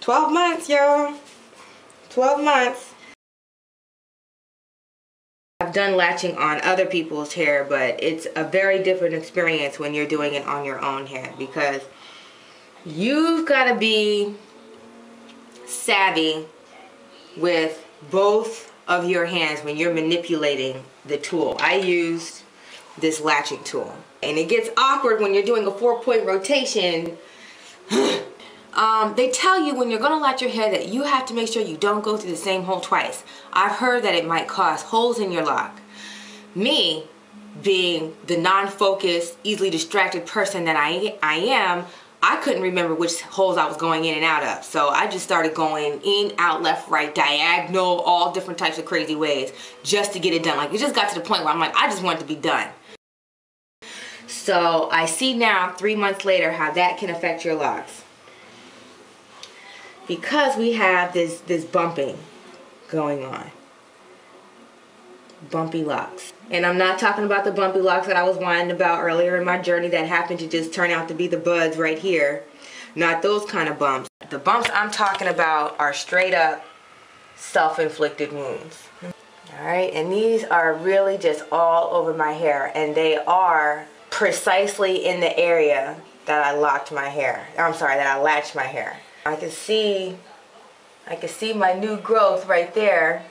12 months, y'all. 12 months. I've done latching on other people's hair, but it's a very different experience when you're doing it on your own hair, because you've got to be savvy with both of your hands when you're manipulating the tool. I used this latching tool, and it gets awkward when you're doing a 4-point rotation. They tell you when you're going to latch your hair that you have to make sure you don't go through the same hole twice. I've heard that it might cause holes in your lock. Me, being the non-focused, easily distracted person that I am, I couldn't remember which holes I was going in and out of. So I just started going in, out, left, right, diagonal, all different types of crazy ways just to get it done. Like, it just got to the point where I'm like, I just want it to be done. So I see now, 3 months later, how that can affect your locks. Because we have this bumping going on. Bumpy locks. And I'm not talking about the bumpy locks that I was whining about earlier in my journey that happened to just turn out to be the buds right here. Not those kind of bumps. The bumps I'm talking about are straight up self-inflicted wounds. Alright, and these are really just all over my hair, and they are precisely in the area that I locked my hair. I'm sorry, that I latched my hair. I can see my new growth right there,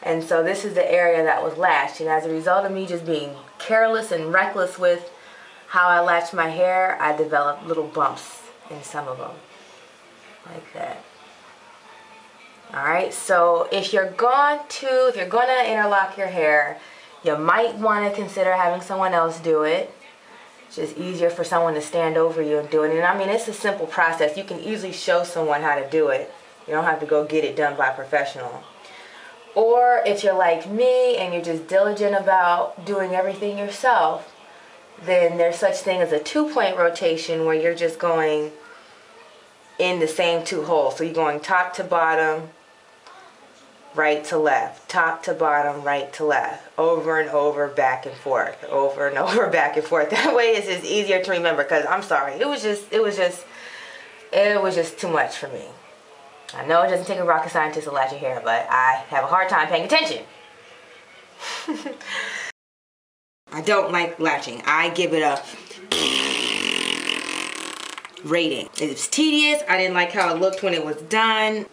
and so this is the area that was latched. And as a result of me just being careless and reckless with how I latched my hair, I developed little bumps in some of them, like that. Alright, so if you're going to interlock your hair, you might want to consider having someone else do it. It's just easier for someone to stand over you and do it. And I mean, it's a simple process. You can easily show someone how to do it. You don't have to go get it done by a professional. Or if you're like me and you're just diligent about doing everything yourself, then there's such thing as a 2-point rotation where you're just going in the same 2 holes. So you're going top to bottom, right to left, top to bottom, right to left, over and over, back and forth, over and over, back and forth. That way it's just easier to remember, because I'm sorry, it was just too much for me. I know it doesn't take a rocket scientist to latch your hair, but I have a hard time paying attention. I don't like latching. I give it a rating. It was tedious. I didn't like how it looked when it was done.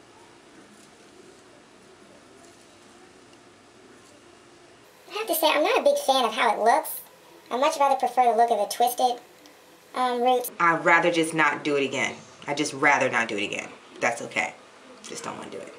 I have to say, I'm not a big fan of how it looks. I much rather prefer the look of the twisted roots. I'd rather just not do it again. I'd just rather not do it again. That's okay. Just don't want to do it.